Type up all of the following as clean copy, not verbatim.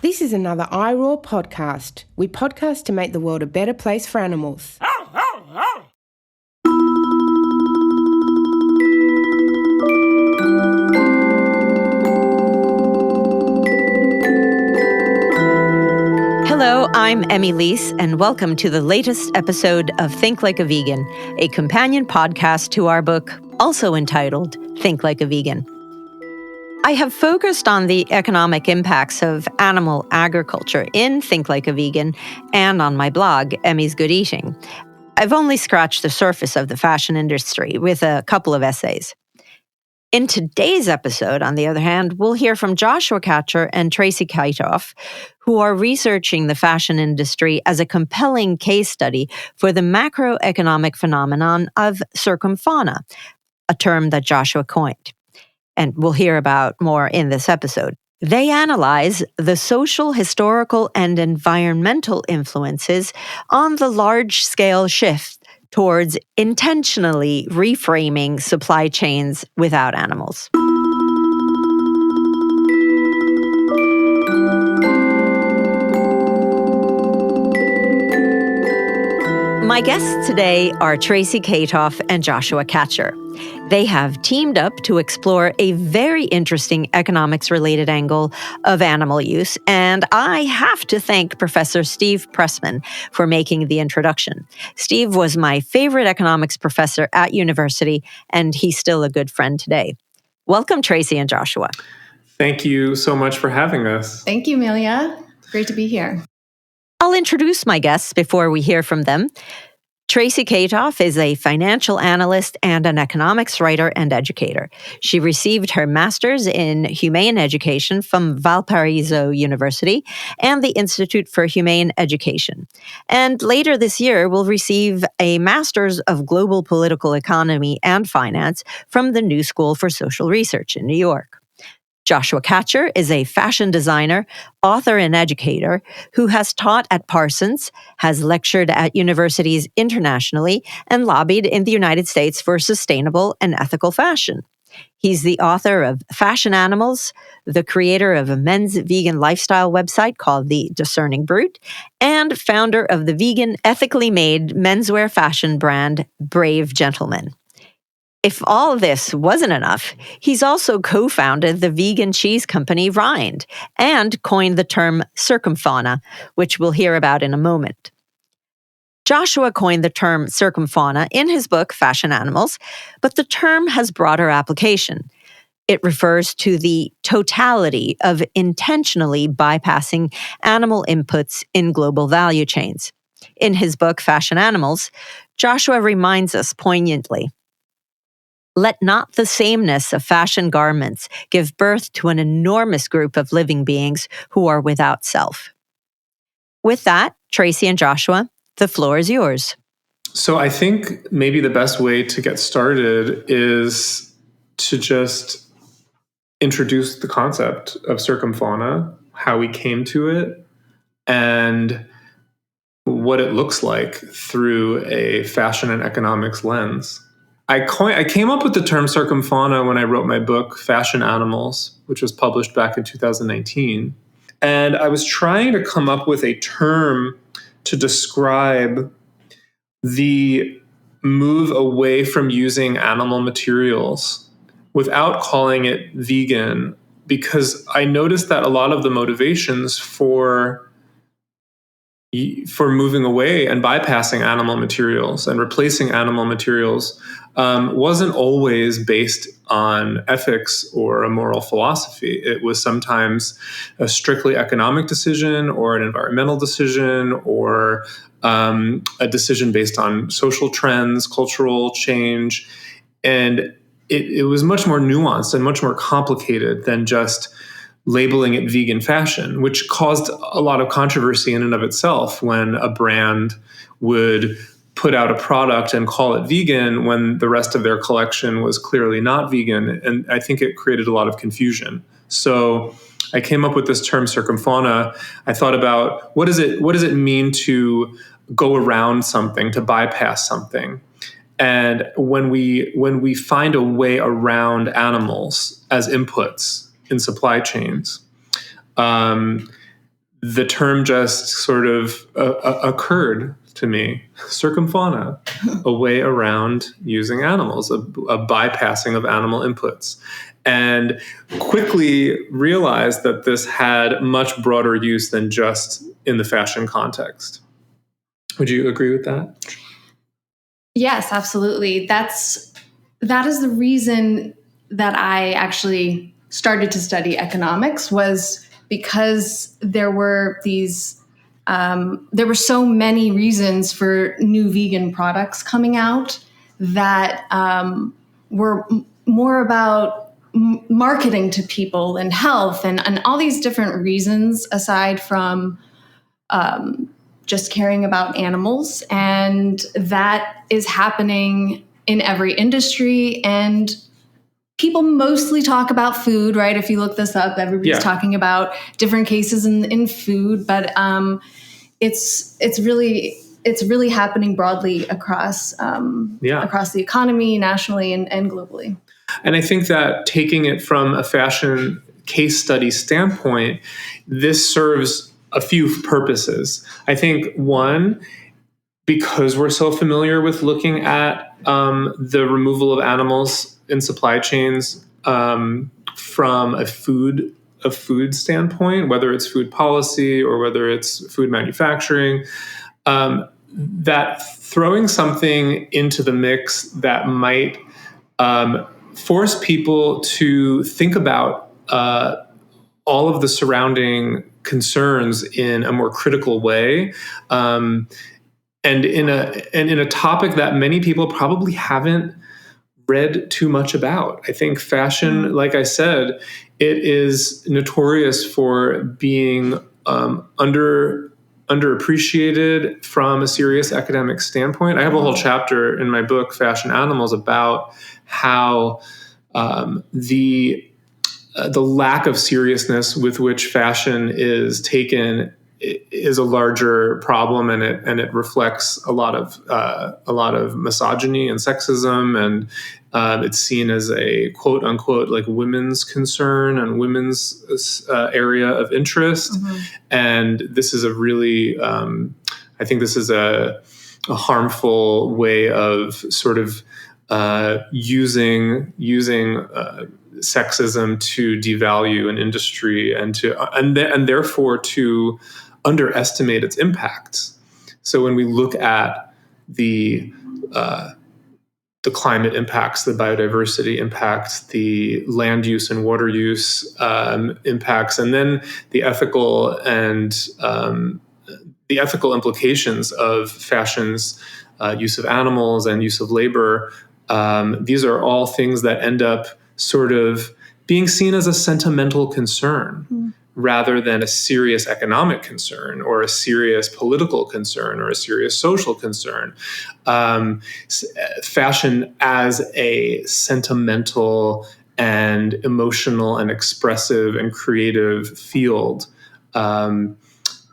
This is another iRaw podcast. We podcast to make the world a better place for animals. Hello, I'm Emilia, and welcome to the latest episode of Think Like a Vegan, a companion podcast to our book, also entitled Think Like a Vegan. I have focused on the economic impacts of animal agriculture in Think Like a Vegan and on my blog, Emmy's Good Eating. I've only scratched the surface of the fashion industry with a couple of essays. In today's episode, on the other hand, we'll hear from Joshua Katcher and Tracey Katof, who are researching the fashion industry as a compelling case study for the macroeconomic phenomenon of circumfauna, a term that Joshua coined. And we'll hear about more in this episode. They analyze the social, historical, and environmental influences on the large-scale shift towards intentionally reframing supply chains without animals. My guests today are Tracey Katof and Joshua Katcher. They have teamed up to explore a very interesting economics-related angle of animal use, and I have to thank Professor Steve Pressman for making the introduction. Steve was my favorite economics professor at university, and he's still a good friend today. Welcome, Tracey and Joshua. Thank you so much for having us. Thank you, Emilia. Great to be here. I'll introduce my guests before we hear from them. Tracey Katof is a financial analyst and an economics writer and educator. She received her master's in Humane Education from Valparaiso University and the Institute for Humane Education. And later this year will receive a master's of Global Political Economy and Finance from the New School for Social Research in New York. Joshua Katcher is a fashion designer, author, and educator who has taught at Parsons, has lectured at universities internationally, and lobbied in the United States for sustainable and ethical fashion. He's the author of Fashion Animals, the creator of a men's vegan lifestyle website called the Discerning Brute, and founder of the vegan, ethically made menswear fashion brand Brave Gentleman. If all of this wasn't enough, he's also co-founded the vegan cheese company Rind and coined the term circumfauna, which we'll hear about in a moment. Joshua coined the term circumfauna in his book, Fashion Animals, but the term has broader application. It refers to the totality of intentionally bypassing animal inputs in global value chains. In his book, Fashion Animals, Joshua reminds us poignantly, let not the sameness of fashion garments give birth to an enormous group of living beings who are without self. With that, Tracey and Joshua, the floor is yours. So I think maybe the best way to get started is to just introduce the concept of circumfauna, how we came to it, and what it looks like through a fashion and economics lens. I came up with the term circumfauna when I wrote my book, Fashion Animals, which was published back in 2019. And I was trying to come up with a term to describe the move away from using animal materials without calling it vegan, because I noticed that a lot of the motivations for moving away and bypassing animal materials and replacing animal materials wasn't always based on ethics or a moral philosophy. It was sometimes a strictly economic decision or an environmental decision or a decision based on social trends, cultural change. And it was much more nuanced and much more complicated than just labeling it vegan fashion, which caused a lot of controversy in and of itself when a brand would put out a product and call it vegan when the rest of their collection was clearly not vegan. And I think it created a lot of confusion. So I came up with this term circumfauna. I thought about what does it mean to go around something, to bypass something? And when we find a way around animals as inputs in supply chains, the term just sort of occurred to me. Circumfauna, a way around using animals, a bypassing of animal inputs. And quickly realized that this had much broader use than just in the fashion context. Would you agree with that? Yes, absolutely. That is the reason that I actually started to study economics, was because there were so many reasons for new vegan products coming out that were more about marketing to people and health and all these different reasons aside from just caring about animals. And that is happening in every industry. And people mostly talk about food, right? If you look this up, everybody's talking about different cases in food, but it's really happening broadly across across the economy, nationally and globally. And I think that taking it from a fashion case study standpoint, this serves a few purposes. I think one, because we're so familiar with looking at the removal of animals in supply chains from a food standpoint, whether it's food policy or whether it's food manufacturing, that throwing something into the mix that might force people to think about all of the surrounding concerns in a more critical way, and in a topic that many people probably haven't read too much about. I think fashion, like I said, it is notorious for being underappreciated from a serious academic standpoint. I have a whole chapter in my book, Fashion Animals, about how the lack of seriousness with which fashion is taken is a larger problem, and it reflects a lot of misogyny and sexism, and it's seen as a quote unquote like women's concern and women's area of interest. And this is a really I think this is a harmful way of sort of using sexism to devalue an industry and therefore to underestimate its impacts. So when we look at the climate impacts, the biodiversity impacts, the land use and water use impacts, and then the ethical implications of fashion's use of animals and use of labor, these are all things that end up sort of being seen as a sentimental concern rather than a serious economic concern or a serious political concern or a serious social concern. Fashion as a sentimental and emotional and expressive and creative field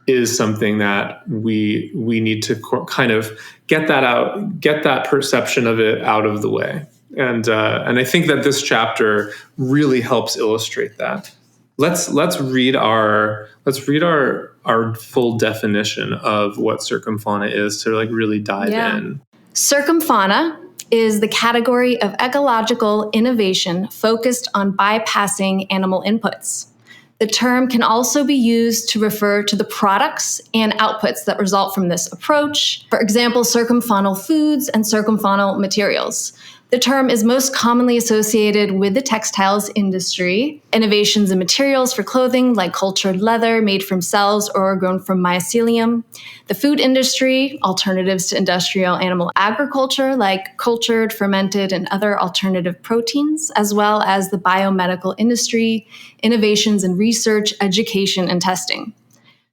is something that we need to kind of get that perception of it out of the way. And I think that this chapter really helps illustrate that. Let's read our full definition of what circumfauna is to like really dive in. Circumfauna is the category of ecological innovation focused on bypassing animal inputs. The term can also be used to refer to the products and outputs that result from this approach. For example, circumfaunal foods and circumfaunal materials. The term is most commonly associated with the textiles industry, innovations in materials for clothing like cultured leather made from cells or grown from mycelium, the food industry, alternatives to industrial animal agriculture like cultured, fermented, and other alternative proteins, as well as the biomedical industry, innovations in research, education, and testing.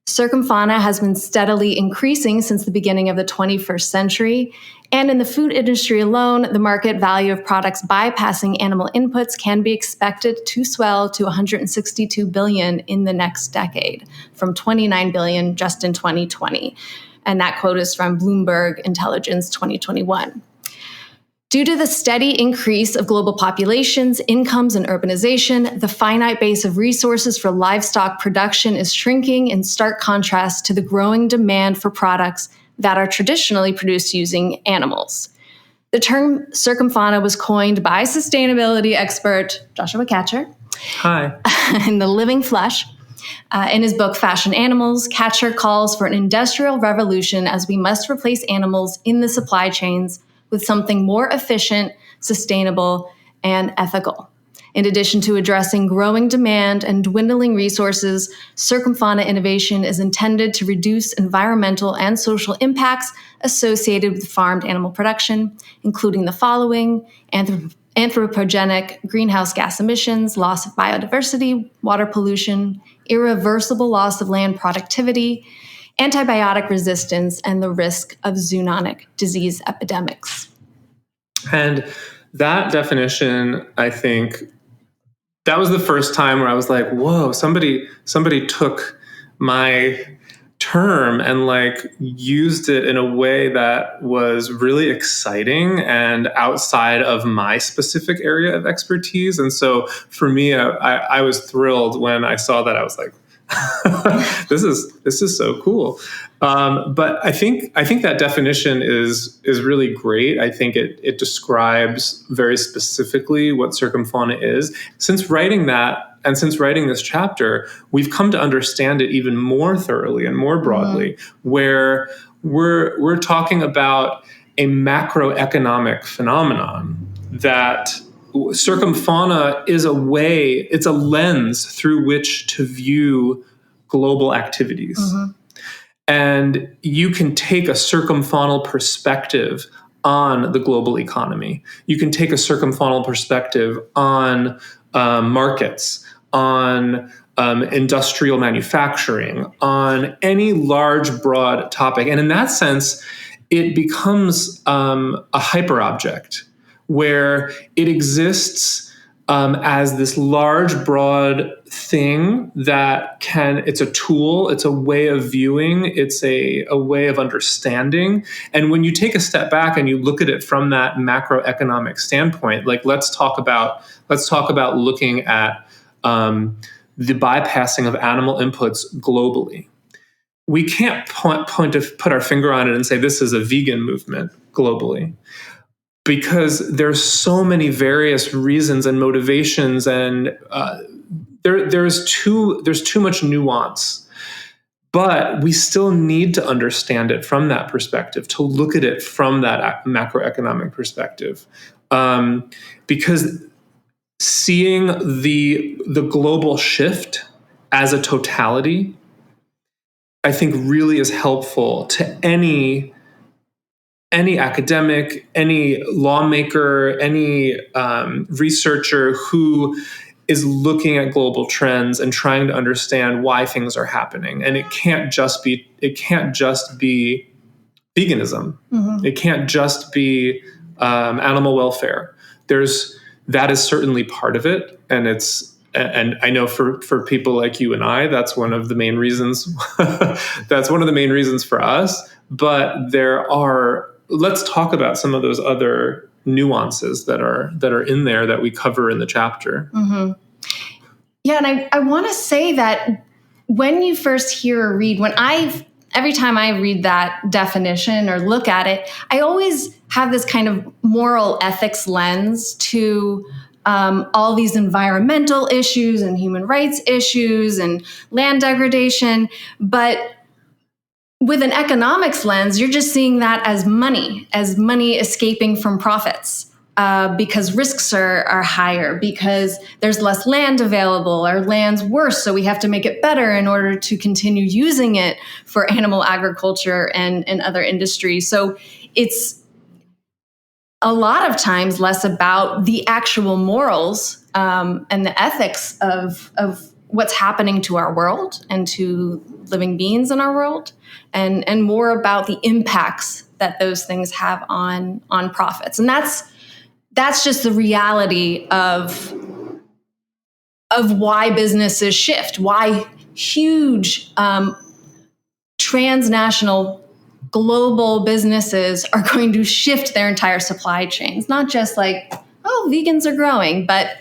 Circumfauna has been steadily increasing since the beginning of the 21st century, and in the food industry alone, the market value of products bypassing animal inputs can be expected to swell to $162 billion in the next decade, from $29 billion just in 2020. And that quote is from Bloomberg Intelligence 2021. Due to the steady increase of global populations, incomes, and urbanization, the finite base of resources for livestock production is shrinking in stark contrast to the growing demand for products that are traditionally produced using animals. The term circumfauna was coined by sustainability expert Joshua Katcher. Hi. In The Living Flesh. In his book, Fashion Animals, Katcher calls for an industrial revolution as we must replace animals in the supply chains with something more efficient, sustainable, and ethical. In addition to addressing growing demand and dwindling resources, circumfauna innovation is intended to reduce environmental and social impacts associated with farmed animal production, including the following: anthropogenic greenhouse gas emissions, loss of biodiversity, water pollution, irreversible loss of land productivity, antibiotic resistance, and the risk of zoonotic disease epidemics. And that definition, I think, that was the first time where I was like, whoa, somebody took my term and like used it in a way that was really exciting and outside of my specific area of expertise. And so for me, I was thrilled when I saw that. I was like, this is so cool. But I think that definition is really great. I think it describes very specifically what circumfauna is. Since writing that, and since writing this chapter, we've come to understand it even more thoroughly and more broadly, where we're talking about a macroeconomic phenomenon that circumfauna is a way, it's a lens through which to view global activities. Mm-hmm. And you can take a circumfaunal perspective on the global economy. You can take a circumfaunal perspective on markets, on industrial manufacturing, on any large, broad topic. And in that sense, it becomes a hyperobject where it exists as this large, broad thing that it's a tool, it's a way of viewing, it's a way of understanding. And when you take a step back and you look at it from that macroeconomic standpoint, like let's talk about looking at the bypassing of animal inputs globally. We can't put our finger on it and say this is a vegan movement globally, because there's so many various reasons and motivations, and there's too much nuance. But we still need to understand it from that perspective, to look at it from that macroeconomic perspective, because seeing the global shift as a totality, I think, really is helpful to any academic, any lawmaker, any researcher who is looking at global trends and trying to understand why things are happening. And it can't just be veganism. Mm-hmm. It can't just be animal welfare. That is certainly part of it, and I know for people like you and I, that's one of the main reasons. That's one of the main reasons for us. But let's talk about some of those other nuances that are in there that we cover in the chapter. Mm-hmm. Yeah, and I want to say that when you first hear or read, every time I read that definition or look at it, I always have this kind of moral ethics lens to all these environmental issues and human rights issues and land degradation. But with an economics lens, you're just seeing that as money escaping from profits. Because risks are higher, because there's less land available, our land's worse, so we have to make it better in order to continue using it for animal agriculture and other industries. So it's a lot of times less about the actual morals and the ethics of what's happening to our world and to living beings in our world, and more about the impacts that those things have on profits. And that's just the reality of why businesses shift, why huge transnational global businesses are going to shift their entire supply chains. Not just like, oh, vegans are growing, but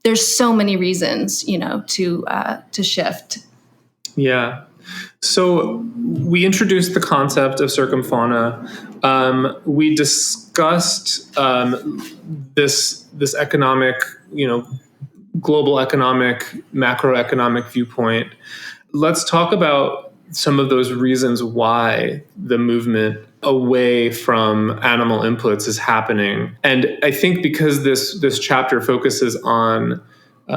there's so many reasons, to shift. Yeah. So we introduced the concept of circumfauna. We discussed this economic, global economic, macroeconomic viewpoint. Let's talk about some of those reasons why the movement away from animal inputs is happening. And I think because this chapter focuses on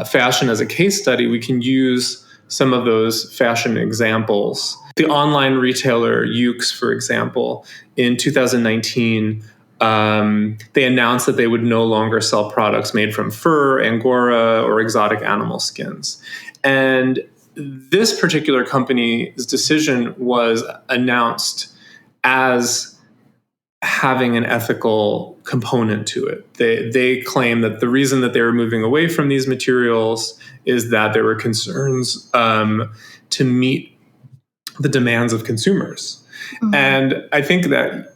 fashion as a case study, we can use some of those fashion examples. The online retailer Yoox, for example, in 2019, they announced that they would no longer sell products made from fur, angora, or exotic animal skins. And this particular company's decision was announced as having an ethical component to it. They claim that the reason that they were moving away from these materials is that there were concerns to meet the demands of consumers. Mm-hmm. And I think that,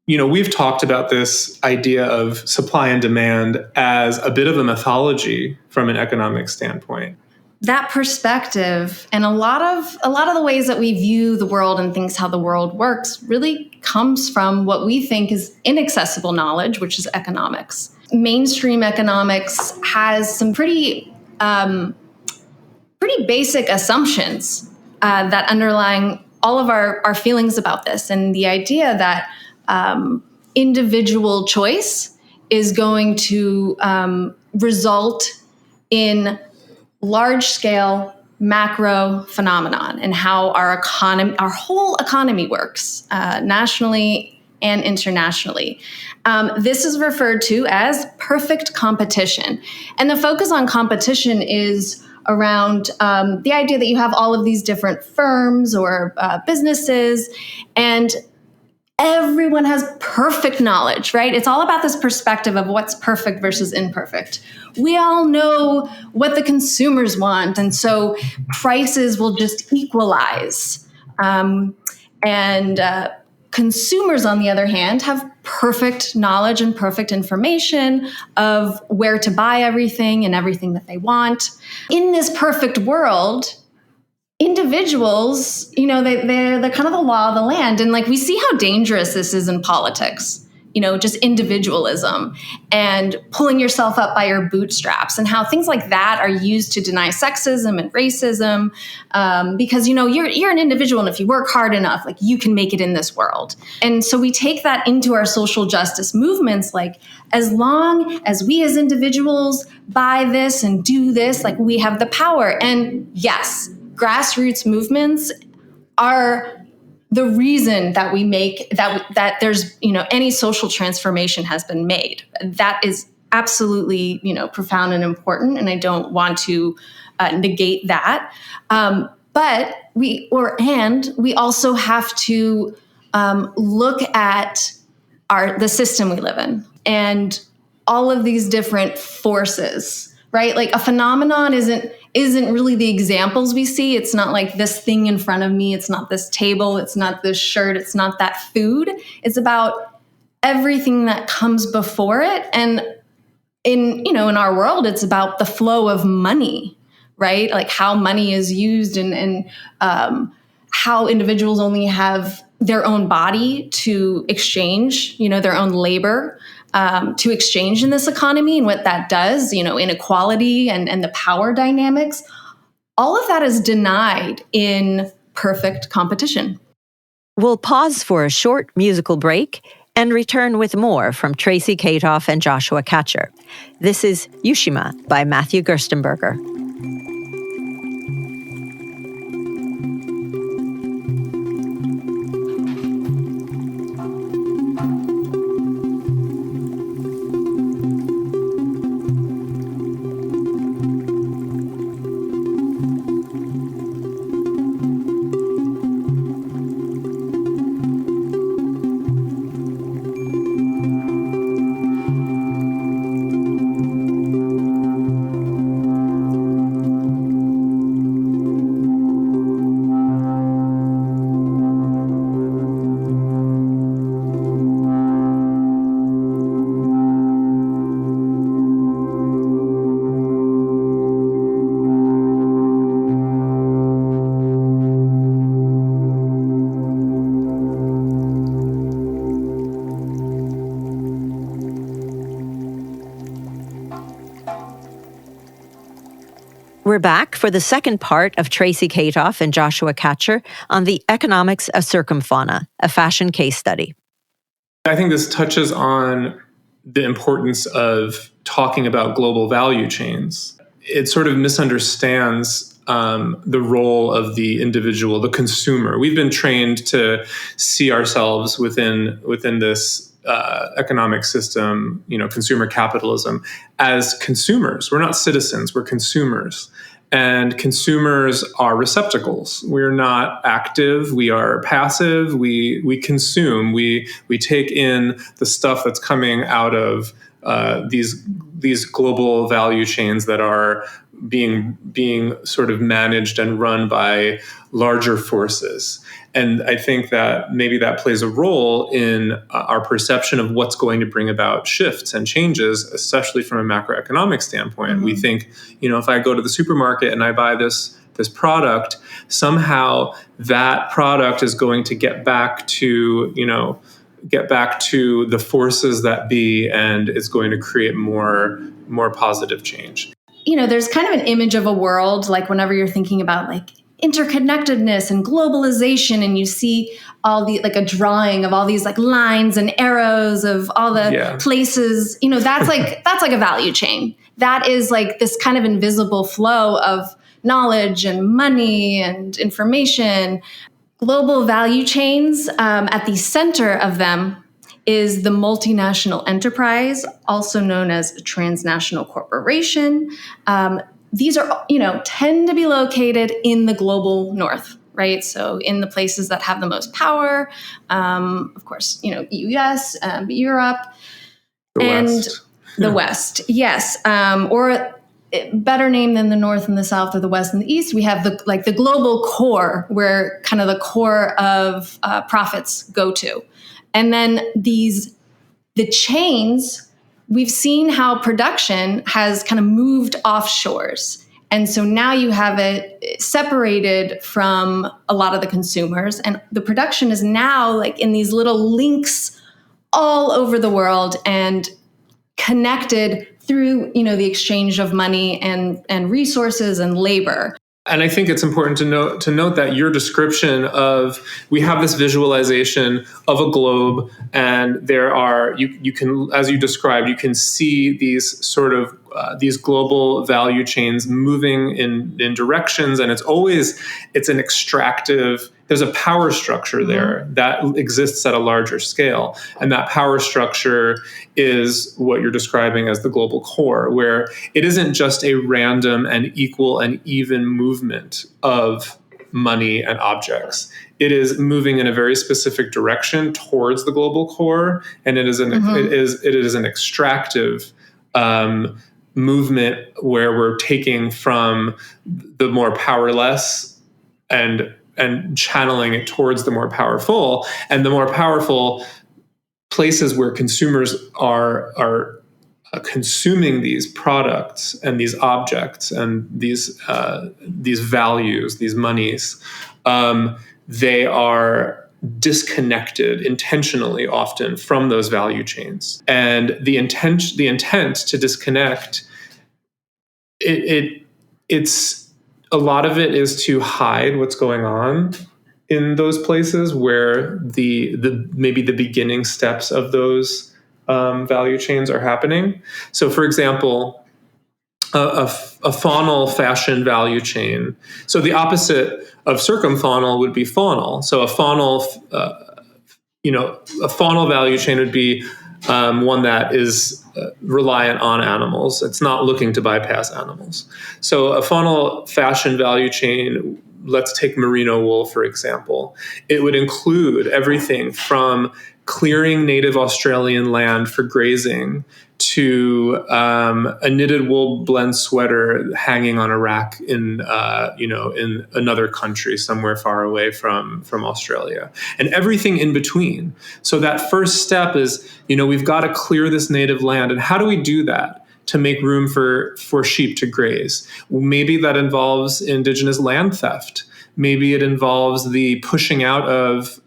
we've talked about this idea of supply and demand as a bit of a mythology from an economic standpoint. That perspective and a lot of the ways that we view the world and things how the world works really comes from what we think is inaccessible knowledge, which is economics. Mainstream economics has some pretty basic assumptions that underlying all of our feelings about this, and the idea that individual choice is going to result in large-scale macro phenomenon and how our whole economy works, nationally and internationally. This is referred to as perfect competition. And the focus on competition is around the idea that you have all of these different firms or businesses, and everyone has perfect knowledge, right? It's all about this perspective of what's perfect versus imperfect. We all know what the consumers want, and so prices will just equalize. Consumers, on the other hand, have perfect knowledge and perfect information of where to buy everything and everything that they want. In this perfect world, individuals, they're kind of the law of the land. And we see how dangerous this is in politics, just individualism and pulling yourself up by your bootstraps, and how things like that are used to deny sexism and racism. Because, you're an individual, and if you work hard enough, you can make it in this world. And so we take that into our social justice movements, as long as we as individuals buy this and do this, we have the power. And yes, grassroots movements are the reason that we make that there's any social transformation has been made. That is absolutely profound and important, and I don't want to negate that. But we also have to look at the system we live in and all of these different forces, right? A phenomenon isn't really the examples we see. It's not this thing in front of me. It's not this table. It's not this shirt. It's not that food. It's about everything that comes before it. And in our world, it's about the flow of money, right? How money is used and how individuals only have their own body to exchange, their own labor to exchange in this economy, and what that does, inequality and the power dynamics. All of that is denied in perfect competition. We'll pause for a short musical break and return with more from Tracey Katof and Joshua Katcher. This is Yushima by Matthew Gerstenberger. We're back for the second part of Tracey Katof and Joshua Katcher on the economics of circumfauna, a fashion case study. I think this touches on the importance of talking about global value chains. It sort of misunderstands the role of the individual, the consumer. We've been trained to see ourselves within this economic system, consumer capitalism, as consumers. We're not citizens, we're consumers. And consumers are receptacles. We're not active, we are passive, we consume, we take in the stuff that's coming out of these global value chains that are being sort of managed and run by larger forces. And I think that maybe that plays a role in our perception of what's going to bring about shifts and changes, especially from a macroeconomic standpoint. Mm-hmm. We think, if I go to the supermarket and I buy this product, somehow that product is going to get back to the forces that be, and it's going to create more positive change. There's kind of an image of a world, like whenever you're thinking about like interconnectedness and globalization, and you see all the like a drawing of all these like lines and arrows of all the places, that's like a value chain. That is like this kind of invisible flow of knowledge and money and information. Global value chains, at the center of them is the multinational enterprise, also known as a transnational corporation. These are, tend to be located in the global north, right? So in the places that have the most power, of course, US, Europe, the West. Yes. Or better name than the North and the South or the West and the East. We have the global core, where kind of the core of profits go to. And then the chains, we've seen how production has kind of moved offshores. And so now you have it separated from a lot of the consumers. And the production is now like in these little links all over the world and connected through, the exchange of money and resources and labor. And I think it's important to note that your description of, we have this visualization of a globe, and there are, you can, as you described, you can see these sort of these global value chains moving in directions, and it's an extractive, there's a power structure there that exists at a larger scale. And that power structure is what you're describing as the global core, where it isn't just a random and equal and even movement of money and objects. It is moving in a very specific direction towards the global core, and it is an extractive movement where we're taking from the more powerless and channeling it towards the more powerful, and the more powerful places where consumers are consuming these products and these objects and these values, these monies. They are disconnected intentionally often from those value chains, and the intent to disconnect it's a lot of it is to hide what's going on in those places where the maybe the beginning steps of those value chains are happening. So, for example, a faunal fashion value chain. So the opposite of circumfaunal would be faunal. So a faunal value chain would be one that is reliant on animals. It's not looking to bypass animals. So a faunal fashion value chain, let's take merino wool, for example. It would include everything from clearing native Australian land for grazing to a knitted wool blend sweater hanging on a rack in another country somewhere far away from Australia, and everything in between. So that first step is, we've got to clear this native land. And how do we do that to make room for sheep to graze? Maybe that involves indigenous land theft. Maybe it involves the pushing out of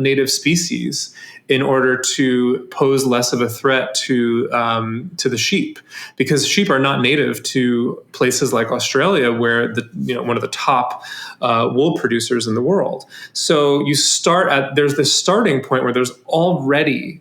native species. in order to pose less of a threat to the sheep, because sheep are not native to places like Australia, where one of the top wool producers in the world. So there's this starting point where there's already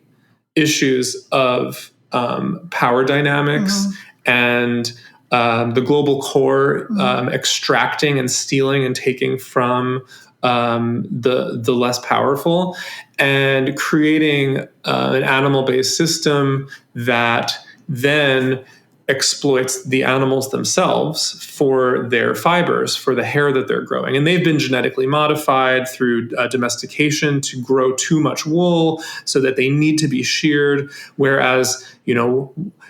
issues of power dynamics and the global core extracting and stealing and taking from the less powerful, and creating an animal-based system that then exploits the animals themselves for their fibers, for the hair that they're growing. And they've been genetically modified through domestication to grow too much wool so that they need to be sheared. Whereas,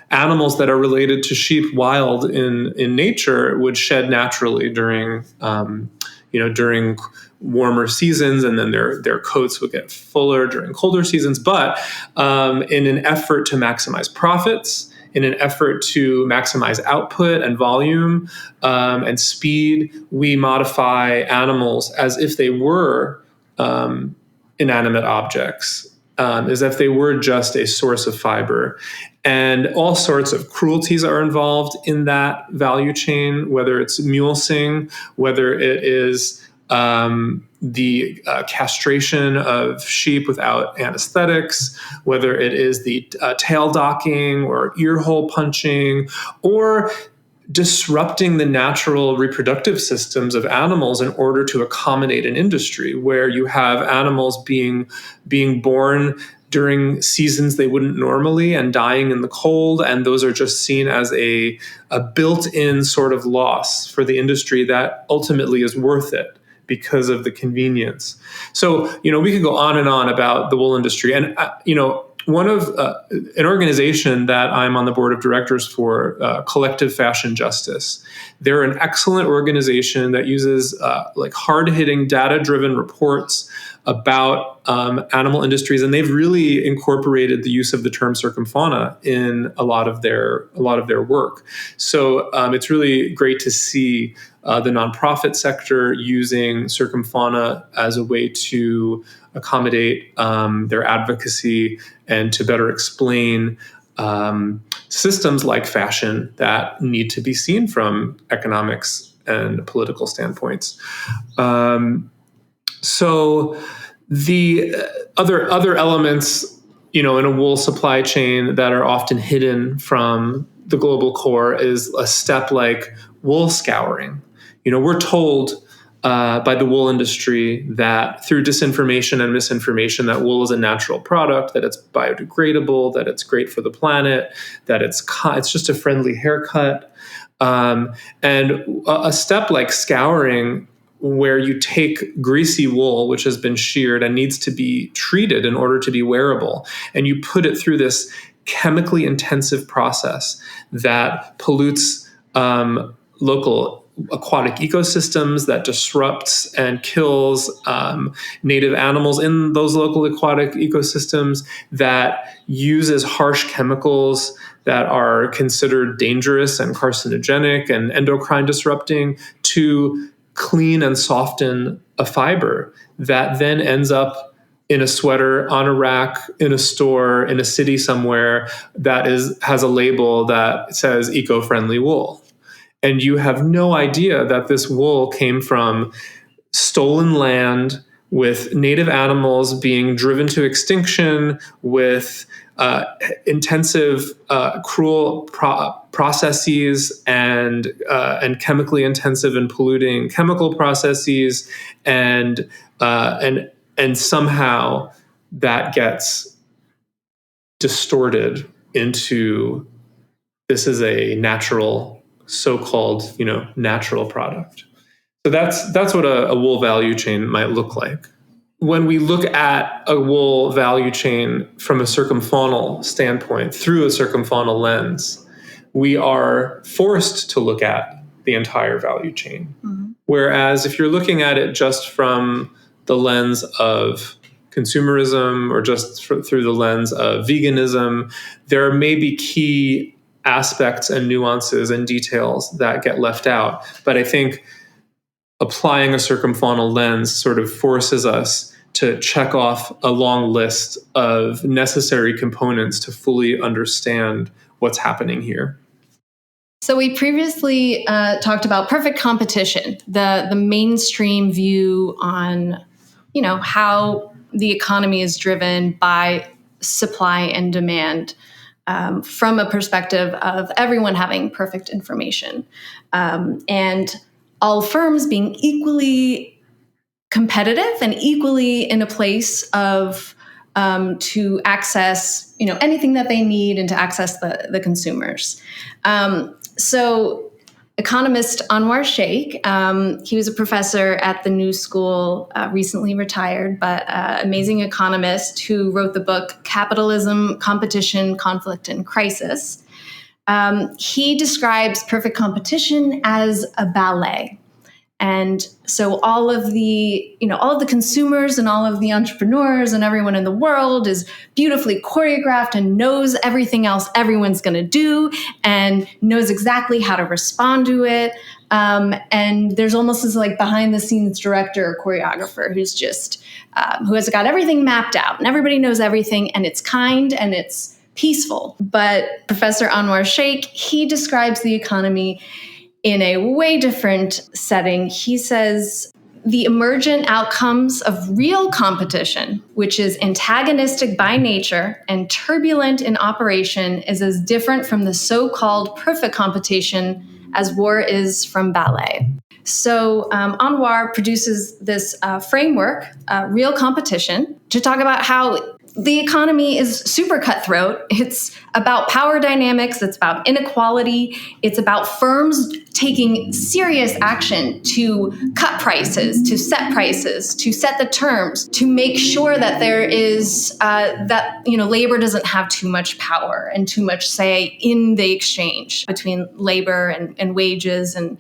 animals that are related to sheep wild in nature would shed naturally during warmer seasons, and then their coats would get fuller during colder seasons. But in an effort to maximize profits, in an effort to maximize output and volume and speed, we modify animals as if they were inanimate objects, as if they were just a source of fiber. And all sorts of cruelties are involved in that value chain, whether it's mulesing, whether it is the castration of sheep without anesthetics, whether it is the tail docking or ear hole punching, or disrupting the natural reproductive systems of animals in order to accommodate an industry where you have animals being born during seasons they wouldn't normally and dying in the cold. And those are just seen as a built-in sort of loss for the industry that ultimately is worth it because of the convenience. So, we could go on and on about the wool industry. And, one of an organization that I'm on the board of directors for, Collective Fashion Justice. They're an excellent organization that uses hard-hitting, data-driven reports about animal industries, and they've really incorporated the use of the term circumfauna in a lot of their work. So it's really great to see the nonprofit sector using circumfauna as a way to accommodate their advocacy and to better explain systems like fashion that need to be seen from economics and political standpoints. So the other elements, in a wool supply chain that are often hidden from the global core is a step like wool scouring. We're told by the wool industry that through disinformation and misinformation that wool is a natural product, that it's biodegradable, that it's great for the planet, that it's just a friendly haircut. And a step like scouring, where you take greasy wool, which has been sheared and needs to be treated in order to be wearable, and you put it through this chemically intensive process that pollutes local aquatic ecosystems, that disrupts and kills native animals in those local aquatic ecosystems, that uses harsh chemicals that are considered dangerous and carcinogenic and endocrine disrupting to clean and soften a fiber that then ends up in a sweater, on a rack, in a store, in a city somewhere that has a label that says eco-friendly wool. And you have no idea that this wool came from stolen land, with native animals being driven to extinction, with intensive, cruel processes and chemically intensive and polluting chemical processes, and somehow that gets distorted into this is a natural, so-called, natural product. So that's what a wool value chain might look like. When we look at a wool value chain from a circumfaunal standpoint, through a circumfaunal lens, we are forced to look at the entire value chain. Mm-hmm. Whereas if you're looking at it just from the lens of consumerism or just through the lens of veganism, there may be key aspects and nuances and details that get left out. But I think applying a circumfaunal lens sort of forces us to check off a long list of necessary components to fully understand what's happening here. So we previously talked about perfect competition, the mainstream view on, how the economy is driven by supply and demand, from a perspective of everyone having perfect information, and all firms being equally competitive and equally in a place of to access anything that they need and to access the consumers. So economist Anwar Sheikh, he was a professor at the New School, recently retired, but amazing economist who wrote the book Capitalism, Competition, Conflict, and Crisis. He describes perfect competition as a ballet. And so all of the consumers and all of the entrepreneurs and everyone in the world is beautifully choreographed and knows everything else everyone's going to do and knows exactly how to respond to it. And there's almost this like behind the scenes director or choreographer who's just, who has got everything mapped out and everybody knows everything and it's kind and it's peaceful. But Professor Anwar Sheikh, he describes the economy in a way different setting. He says the emergent outcomes of real competition, which is antagonistic by nature and turbulent in operation, is as different from the so-called perfect competition as war is from ballet. So Anwar produces this framework, Real Competition, to talk about how the economy is super cutthroat. It's about power dynamics. It's about inequality. It's about firms taking serious action to cut prices, to set the terms, to make sure that there is labor doesn't have too much power and too much say in the exchange between labor and wages and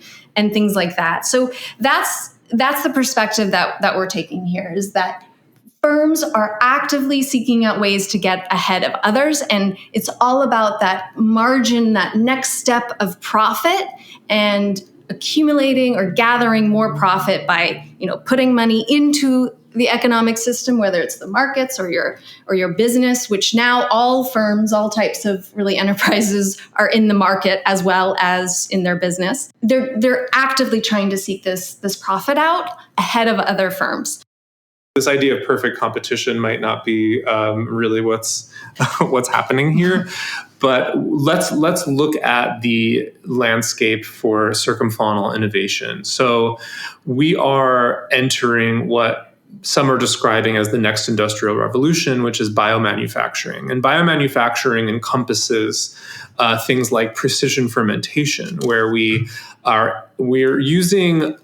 things like that. So that's the perspective that we're taking here, is that firms are actively seeking out ways to get ahead of others. And it's all about that margin, that next step of profit and accumulating or gathering more profit by, putting money into the economic system, whether it's the markets or your business, which now all firms, all types of really enterprises are in the market as well as in their business. They're actively trying to seek this profit out ahead of other firms. This idea of perfect competition might not be really what's happening here, but let's look at the landscape for circumfaunal innovation. So we are entering what some are describing as the next industrial revolution, which is biomanufacturing. And biomanufacturing encompasses things like precision fermentation, where we're using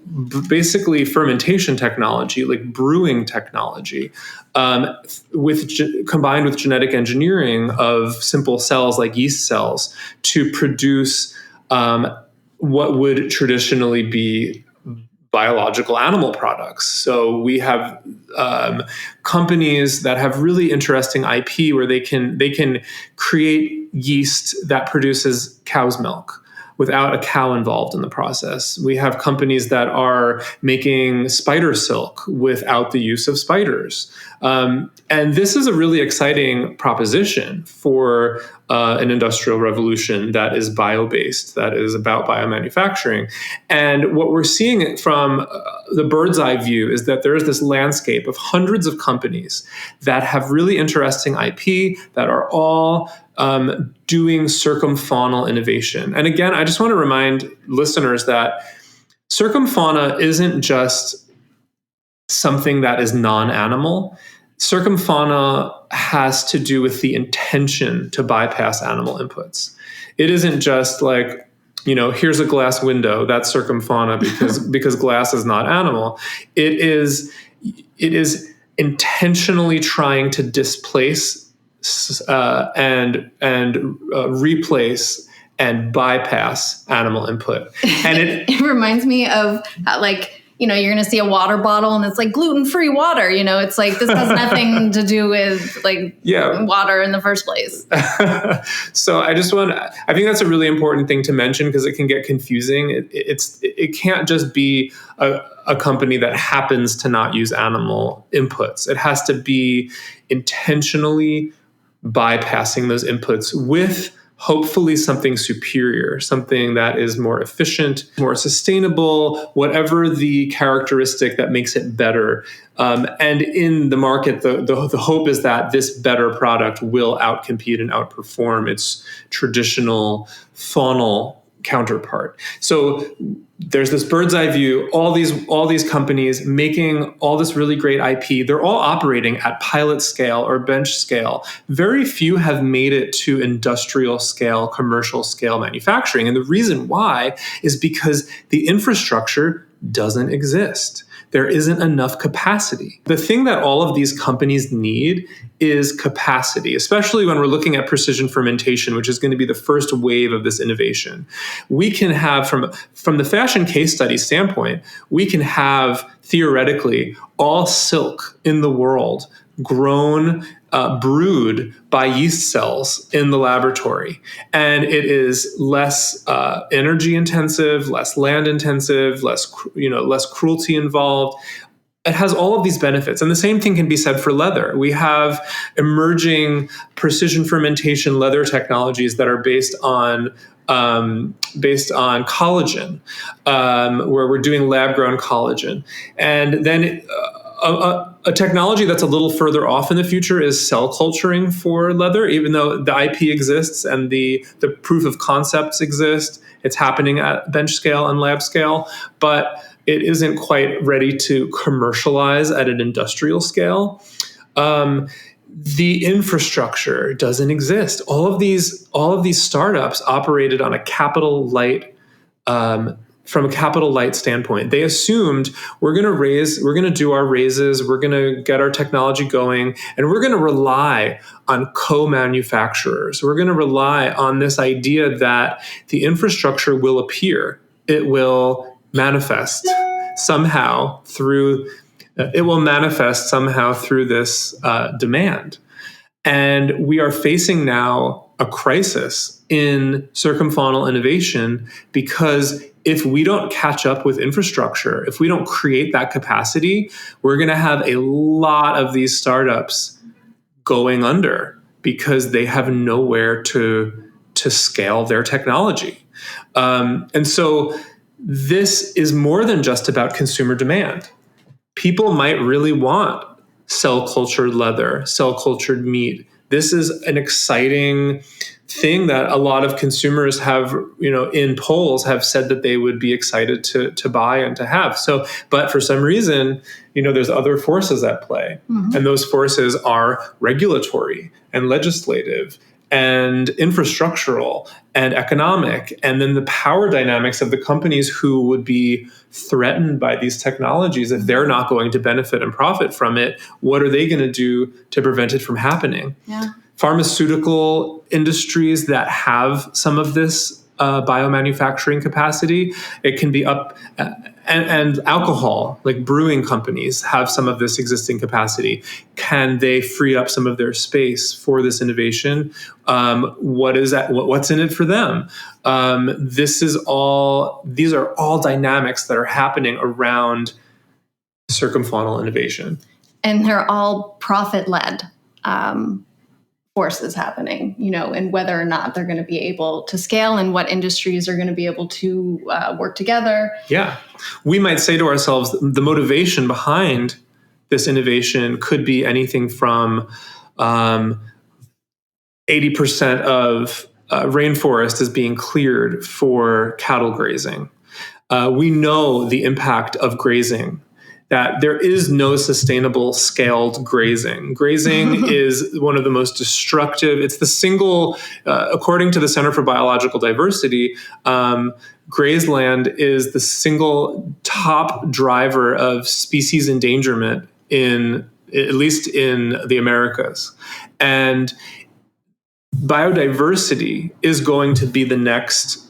basically fermentation technology, like brewing technology, combined with genetic engineering of simple cells like yeast cells to produce what would traditionally be biological animal products. So we have companies that have really interesting IP where they can create yeast that produces cow's milk without a cow involved in the process. We have companies that are making spider silk without the use of spiders. And this is a really exciting proposition for an industrial revolution that is bio-based, that is about biomanufacturing. And what we're seeing from the bird's eye view is that there is this landscape of hundreds of companies that have really interesting IP that are all doing circumfaunal innovation. And again, I just want to remind listeners that circumfauna isn't just something that is non-animal. Circumfauna has to do with the intention to bypass animal inputs. It isn't just like, here's a glass window, that's circumfauna because glass is not animal. It is intentionally trying to displace and replace and bypass animal input. And it reminds me of you're going to see a water bottle and it's like gluten-free water. It's like, this has nothing to do with water in the first place. So I think that's a really important thing to mention because it can get confusing. It can't just be a company that happens to not use animal inputs. It has to be intentionally bypassing those inputs with hopefully something superior, something that is more efficient, more sustainable, whatever the characteristic that makes it better. And in the market, the hope is that this better product will outcompete and outperform its traditional faunal counterpart. So there's this bird's eye view, all these companies making all this really great IP. They're all operating at pilot scale or bench scale. Very few have made it to industrial scale, commercial scale manufacturing. And the reason why is because the infrastructure doesn't exist. There isn't enough capacity. The thing that all of these companies need is capacity, especially when we're looking at precision fermentation, which is going to be the first wave of this innovation. We can have, from the fashion case study standpoint, we can have theoretically all silk in the world grown, brewed by yeast cells in the laboratory. And it is less energy intensive, less land intensive, less cruelty involved. It has all of these benefits. And the same thing can be said for leather. We have emerging precision fermentation leather technologies that are based on collagen, where we're doing lab-grown collagen. And then a technology that's a little further off in the future is cell culturing for leather, even though the IP exists and the proof of concepts exist. It's happening at bench scale and lab scale, but it isn't quite ready to commercialize at an industrial scale. The infrastructure doesn't exist. All of these startups operated on a capital light, from a capital light standpoint. They assumed we're going to do our raises, we're going to get our technology going, and we're going to rely on co-manufacturers. We're going to rely on this idea that the infrastructure will appear. It will manifest somehow through this demand. And we are facing now a crisis in circumfaunal innovation because if we don't catch up with infrastructure, if we don't create that capacity, we're going to have a lot of these startups going under because they have nowhere to scale their technology. And so this is more than just about consumer demand. People might really want cell-cultured leather, cell-cultured meat. This is an exciting thing that a lot of consumers have, in polls have said that they would be excited to buy and to have. So, but for some reason, there's other forces at play. Mm-hmm. And those forces are regulatory and legislative and infrastructural and economic, and then the power dynamics of the companies who would be threatened by these technologies. If they're not going to benefit and profit from it, what are they going to do to prevent it from happening? Yeah. Pharmaceutical industries that have some of this biomanufacturing capacity, it can be up, and alcohol, like brewing companies, have some of this existing capacity. Can they free up some of their space for this innovation? What is that? What's in it for them? These are all dynamics that are happening around circumfaunal innovation, and they're all profit-led. Forces happening, and whether or not they're going to be able to scale and what industries are going to be able to work together. Yeah. We might say to ourselves, the motivation behind this innovation could be anything from 80% of rainforest is being cleared for cattle grazing. We know the impact of grazing, that there is no sustainable scaled grazing. Grazing is one of the most destructive. It's the single, according to the Center for Biological Diversity, grazeland is the single top driver of species endangerment at least in the Americas. And biodiversity is going to be the next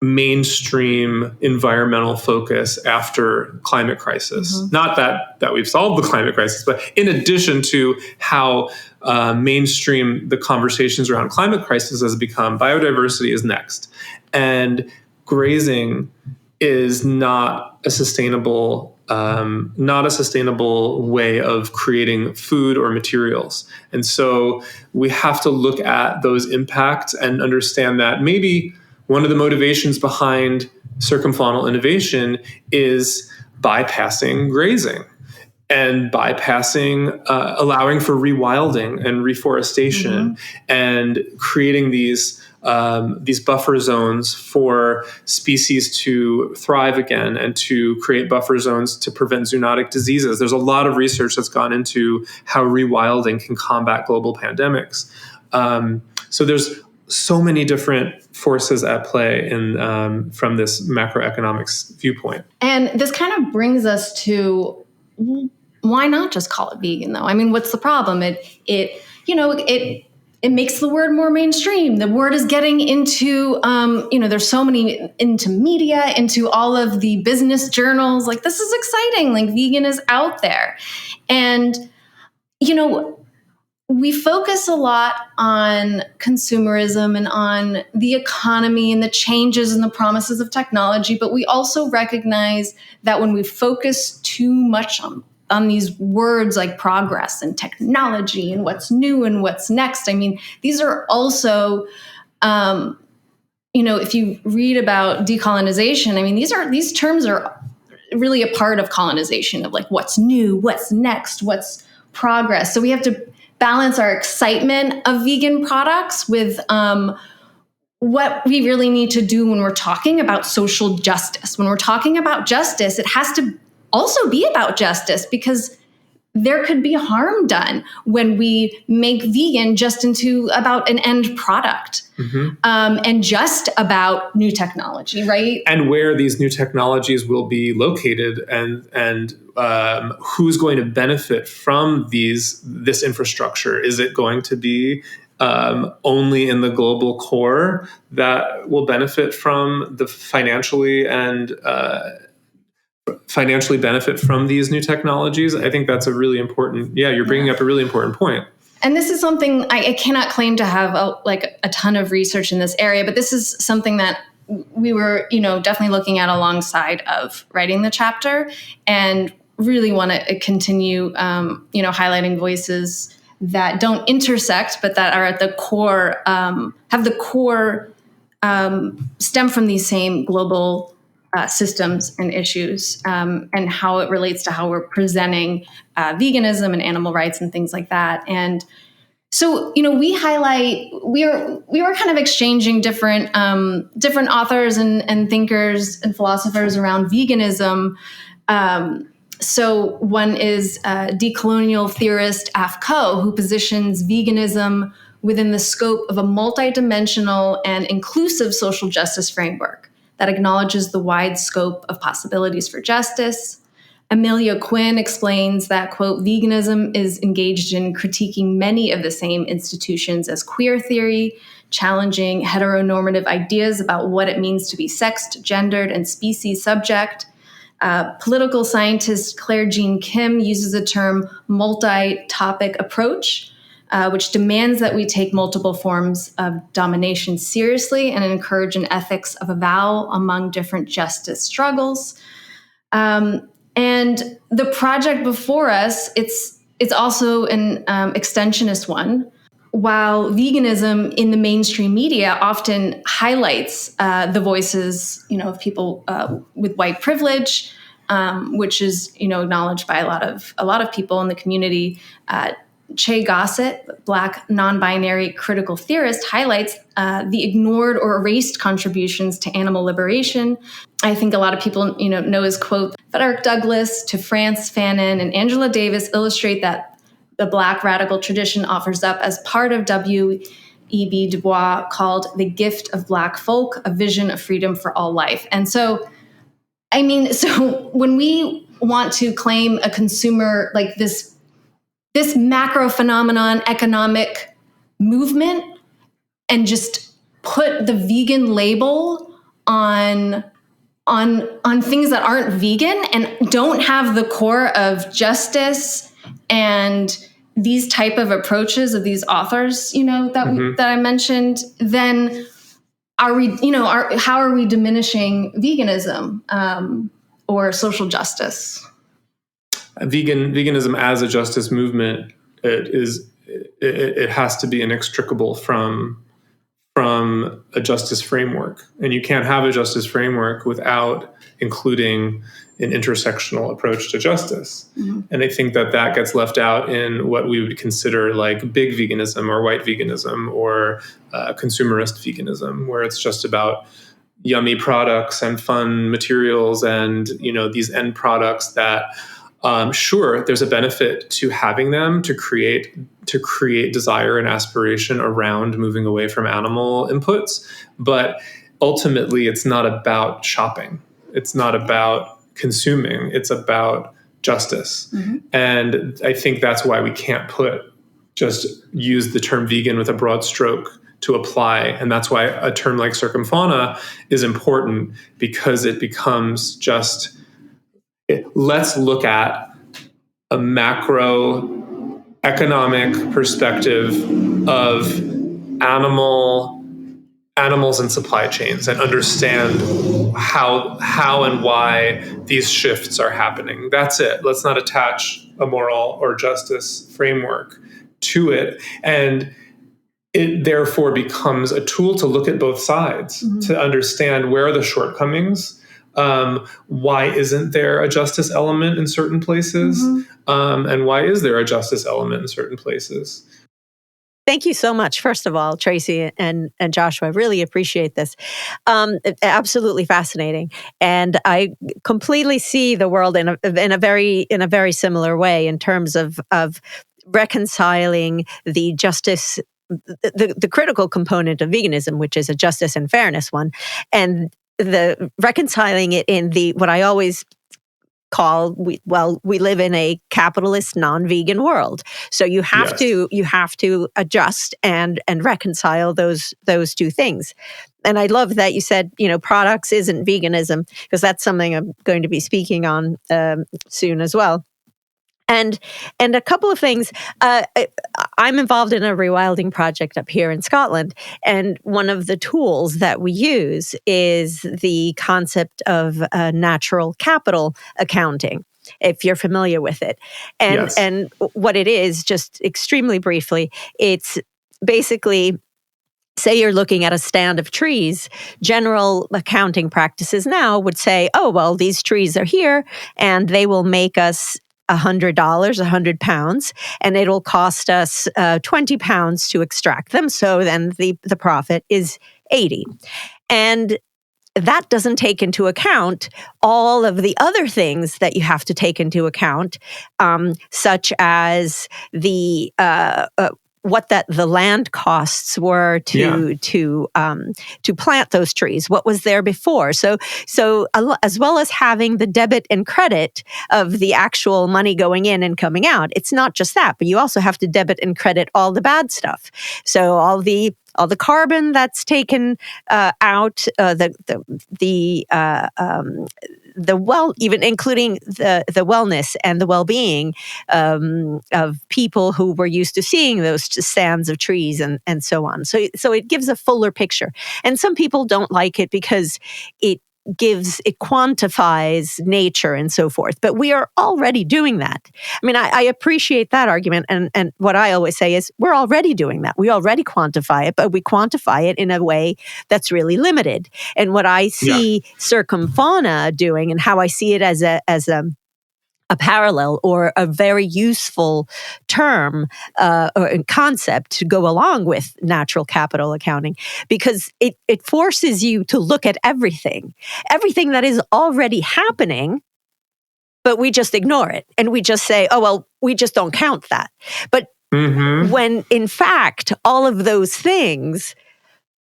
mainstream environmental focus after climate crisis. Mm-hmm. Not that we've solved the climate crisis, but in addition to how mainstream the conversations around climate crisis has become, biodiversity is next. And grazing is not a sustainable way of creating food or materials. And so we have to look at those impacts and understand that maybe one of the motivations behind circumfaunal innovation is bypassing grazing and allowing for rewilding and reforestation, and creating these buffer zones for species to thrive again, and to create buffer zones to prevent zoonotic diseases. There's a lot of research that's gone into how rewilding can combat global pandemics. So there's so many different forces at play from this macroeconomics viewpoint. And this kind of brings us to, why not just call it vegan, though? I mean, what's the problem? It makes the word more mainstream. The word is getting into, there's so many, into media, into all of the business journals. Like, this is exciting. Like, vegan is out there. And, we focus a lot on consumerism and on the economy and the changes and the promises of technology, but we also recognize that when we focus too much on these words like progress and technology and what's new and what's next, I mean, these are also, if you read about decolonization, I mean, these terms are really a part of colonization, of like what's new, what's next, what's progress. So we have to balance our excitement of vegan products with what we really need to do when we're talking about social justice. When we're talking about justice, it has to also be about justice, because there could be harm done when we make vegan just into about an end product, and just about new technology, right? And where these new technologies will be located, and who's going to benefit from this infrastructure. Is it going to be only in the global core that will benefit from the financially benefit from these new technologies? I think that's a really important, you're bringing up a really important point. And this is something I cannot claim to have a ton of research in this area, but this is something that we were, definitely looking at alongside of writing the chapter, and really want to continue, highlighting voices that don't intersect, but that are at the core, have the core stem from these same global systems and issues, and how it relates to how we're presenting veganism and animal rights and things like that. And so, we were kind of exchanging different authors and thinkers and philosophers around veganism. So one is decolonial theorist Af Ko, who positions veganism within the scope of a multidimensional and inclusive social justice framework that acknowledges the wide scope of possibilities for justice. Emilia Quinn explains that, quote, veganism is engaged in critiquing many of the same institutions as queer theory, challenging heteronormative ideas about what it means to be sexed, gendered, and species subject. Political scientist Claire Jean Kim uses the term multi-topic approach, which demands that we take multiple forms of domination seriously and encourage an ethics of avowal among different justice struggles. And the project before us, it's also an extensionist one. While veganism in the mainstream media often highlights the voices, of people with white privilege, which is, acknowledged by a lot of people in the community. Che Gossett, Black non-binary critical theorist, highlights the ignored or erased contributions to animal liberation. I think a lot of people, know his quote. Frederick Douglass, to France Fanon, and Angela Davis illustrate that the Black radical tradition offers up as part of W.E.B. Du Bois called The Gift of Black Folk, a vision of freedom for all life. And so, when we want to claim a consumer, like this macro phenomenon economic movement, and just put the vegan label on things that aren't vegan and don't have the core of justice and these type of approaches of these authors, that I mentioned, then are we, how are we diminishing veganism or social justice? Veganism as a justice movement, it has to be inextricable from a justice framework. And you can't have a justice framework without including an intersectional approach to justice. And I think that gets left out in what we would consider like big veganism or white veganism or consumerist veganism, where it's just about yummy products and fun materials and, these end products that sure, there's a benefit to having them to create desire and aspiration around moving away from animal inputs. But ultimately, it's not about shopping. It's not about consuming. It's about justice. And I think that's why we can't just use the term vegan with a broad stroke to apply. And that's why a term like circumfauna is important, because it becomes just, let's look at a macroeconomic perspective of animals and supply chains and understand how and why these shifts are happening. That's it. Let's not attach a moral or justice framework to it. And it therefore becomes a tool to look at both sides, to understand where are the shortcomings. Why isn't there a justice element in certain places? And why is there a justice element in certain places? Thank you so much, first of all, Tracey and Joshua. I really appreciate this. Absolutely fascinating, and I completely see the world in a very similar way in terms of reconciling the justice, the critical component of veganism, which is a justice and fairness one, and the reconciling it in the what I always call we live in a capitalist non-vegan world, so you have to adjust and reconcile those two things. And I love that you said products isn't veganism, because that's something I'm going to be speaking on soon as well. And a couple of things. I'm involved in a rewilding project up here in Scotland, and one of the tools that we use is the concept of natural capital accounting, if you're familiar with it. And what it is, just extremely briefly, it's basically, say you're looking at a stand of trees, general accounting practices now would say, oh, well, these trees are here and they will make us $100, £100, and it'll cost us 20 pounds to extract them. So then the profit is 80. And that doesn't take into account all of the other things that you have to take into account, such as the what the land costs were to plant those trees, what was there before. So as well as having the debit and credit of the actual money going in and coming out, it's not just that, but you also have to debit and credit all the bad stuff. So all the carbon that's taken out, even including the wellness and the well-being of people who were used to seeing those stands of trees and so on. So it gives a fuller picture. And some people don't like it because it quantifies nature and so forth. But we are already doing that. I mean, I appreciate that argument. And what I always say is we're already doing that. We already quantify it, but we quantify it in a way that's really limited. And what I see circumfauna doing, and how I see it as a parallel or a very useful term or concept to go along with natural capital accounting, because it forces you to look at everything that is already happening, but we just ignore it. And we just say, oh, well, we just don't count that. But when in fact, all of those things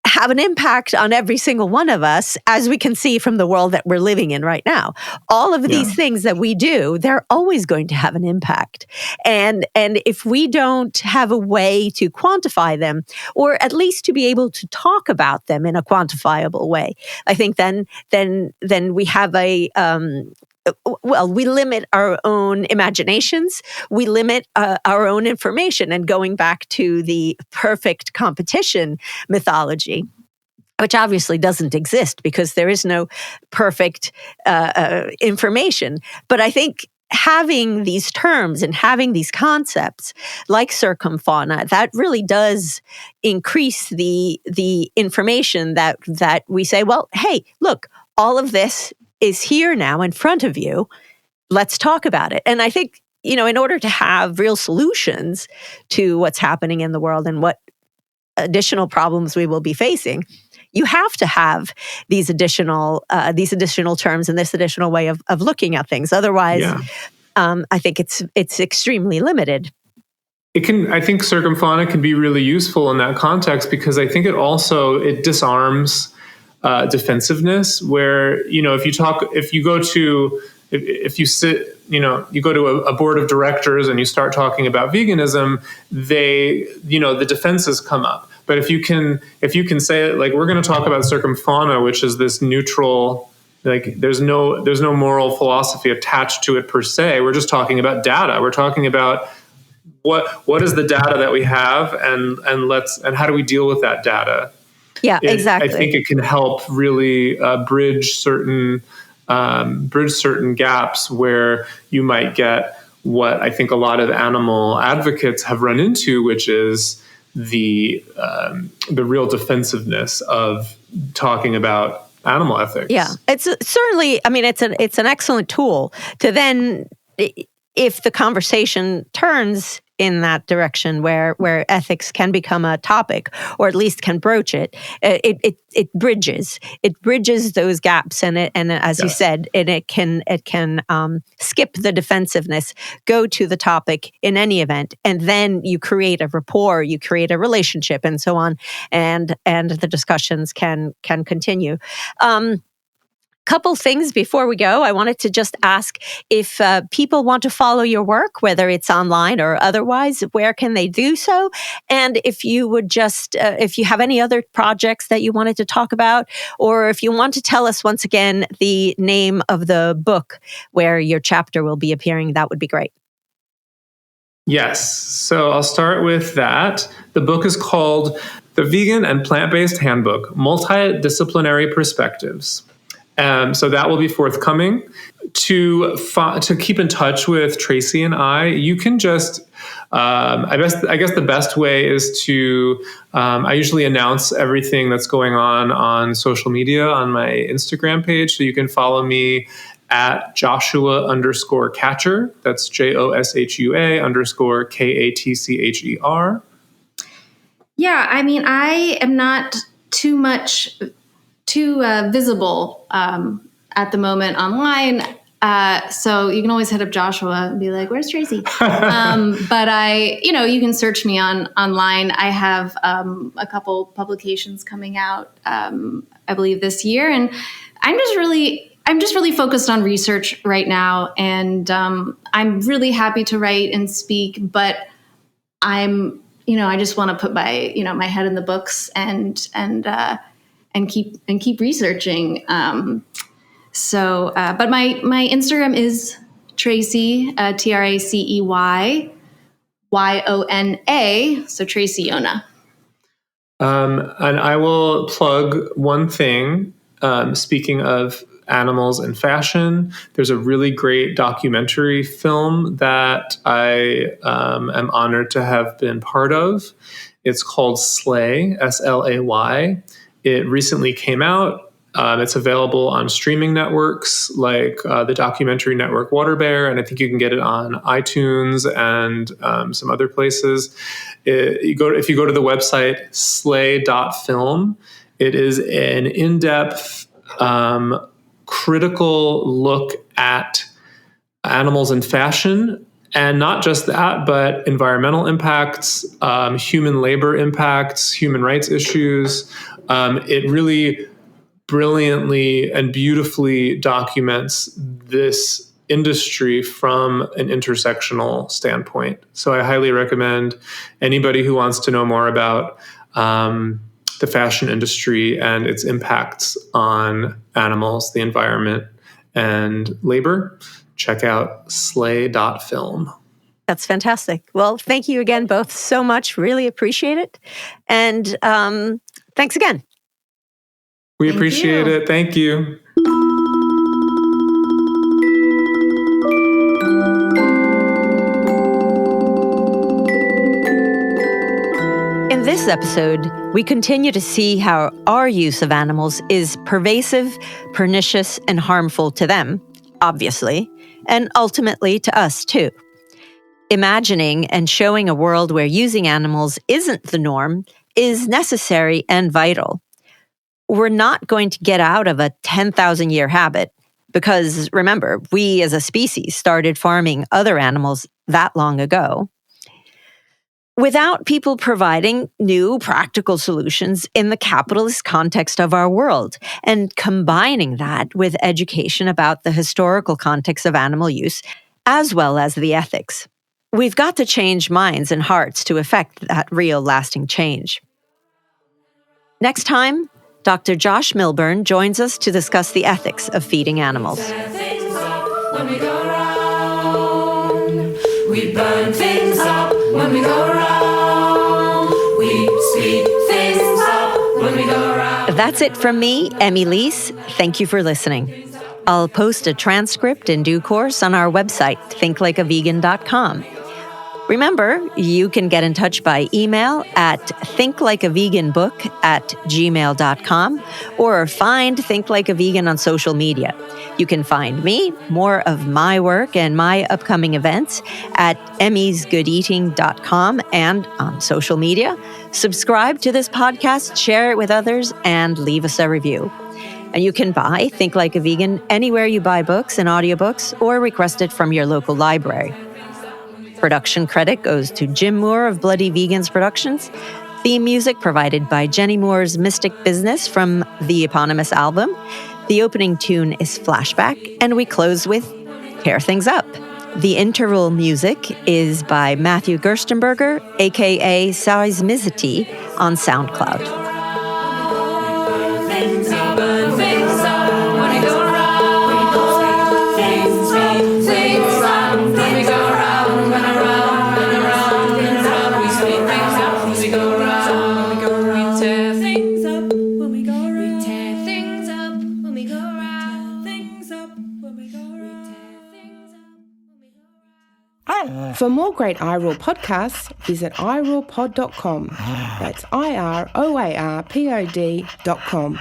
have an impact on every single one of us, as we can see from the world that we're living in right now. All of these things that we do, they're always going to have an impact. And if we don't have a way to quantify them, or at least to be able to talk about them in a quantifiable way, I think then we have we limit our own imaginations, we limit our own information. And going back to the perfect competition mythology, which obviously doesn't exist because there is no perfect information. But I think having these terms and having these concepts like circumfauna, that really does increase the information that we say, well, hey, look, all of this is here now in front of you. Let's talk about it. And I think, in order to have real solutions to what's happening in the world and what additional problems we will be facing, you have to have these additional terms and this additional way of looking at things. Otherwise, I think it's extremely limited. I think circumfauna can be really useful in that context, because I think it disarms defensiveness, where, if you go to a board of directors and you start talking about veganism, the defenses come up. But if you can say, like, we're going to talk about circumfauna, which is this neutral, like, there's no moral philosophy attached to it per se. We're just talking about data. We're talking about what is the data that we have, and how do we deal with that data? Yeah, exactly. I think it can help really bridge certain gaps where you might get what I think a lot of animal advocates have run into, which is the real defensiveness of talking about animal ethics. Yeah, it's certainly. I mean, it's an excellent tool to then, if the conversation turns in that direction where ethics can become a topic, or at least can broach it, it bridges those gaps, and as you said, it can skip the defensiveness, go to the topic in any event, and then you create a rapport, you create a relationship, and so on, and the discussions can continue. Couple things before we go. I wanted to just ask if people want to follow your work, whether it's online or otherwise, where can they do so? And if you would just, if you have any other projects that you wanted to talk about, or if you want to tell us once again the name of the book where your chapter will be appearing, that would be great. Yes. So I'll start with that. The book is called The Vegan and Plant-Based Handbook, Multidisciplinary Perspectives. So that will be forthcoming. To keep in touch with Tracey and I, you can just, I guess the best way is to, I usually announce everything that's going on social media on my Instagram page. So you can follow me at Joshua_Katcher. That's JOSHUA_KATCHER. Yeah, I mean, I am not too visible at the moment online. So you can always hit up Joshua and be like, where's Tracey? But you can search me online. I have a couple publications coming out, I believe this year. And I'm just really focused on research right now. And I'm really happy to write and speak, but I just want to put my head in the books and keep researching. But my Instagram is Tracey, TRACEY YONA. So Tracey Yona. And I will plug one thing. Speaking of animals and fashion, there's a really great documentary film that I am honored to have been part of. It's called Slay, SLAY. It recently came out. It's available on streaming networks like the documentary network Waterbear, and I think you can get it on iTunes and some other places. If you go to the website slay.film, it is an in-depth, critical look at animals and fashion. And not just that, but environmental impacts, human labor impacts, human rights issues, it really brilliantly and beautifully documents this industry from an intersectional standpoint. So I highly recommend anybody who wants to know more about the fashion industry and its impacts on animals, the environment, and labor, check out slay.film. That's fantastic. Well, thank you again both so much. Really appreciate it. And thanks again. We appreciate it. Thank you. In this episode, we continue to see how our use of animals is pervasive, pernicious, and harmful to them, obviously, and ultimately to us too. Imagining and showing a world where using animals isn't the norm is necessary and vital. We're not going to get out of a 10,000-year habit because, remember, we as a species started farming other animals that long ago. Without people providing new practical solutions in the capitalist context of our world and combining that with education about the historical context of animal use, as well as the ethics. We've got to change minds and hearts to effect that real lasting change. Next time, Dr. Josh Milburn joins us to discuss the ethics of feeding animals. We burn things up when we go round. We speed things up when we go round. That's it from me, Emilia. Thank you for listening. I'll post a transcript in due course on our website, thinklikeavegan.com. Remember, you can get in touch by email at thinklikeaveganbook@gmail.com or find Think Like a Vegan on social media. You can find me, more of my work and my upcoming events at emmysgoodeating.com and on social media. Subscribe to this podcast, share it with others, and leave us a review. And you can buy Think Like a Vegan anywhere you buy books and audiobooks or request it from your local library. Production credit goes to Jim Moore of Bloody Vegans Productions. Theme music provided by Jenny Moore's Mystic Business from the eponymous album. The opening tune is Flashback, and we close with Tear Things Up. The interval music is by Matthew Gerstenberger, aka Seismicity, on SoundCloud. For more great iRaw podcasts, visit irawpod.com. That's IROARPOD.com.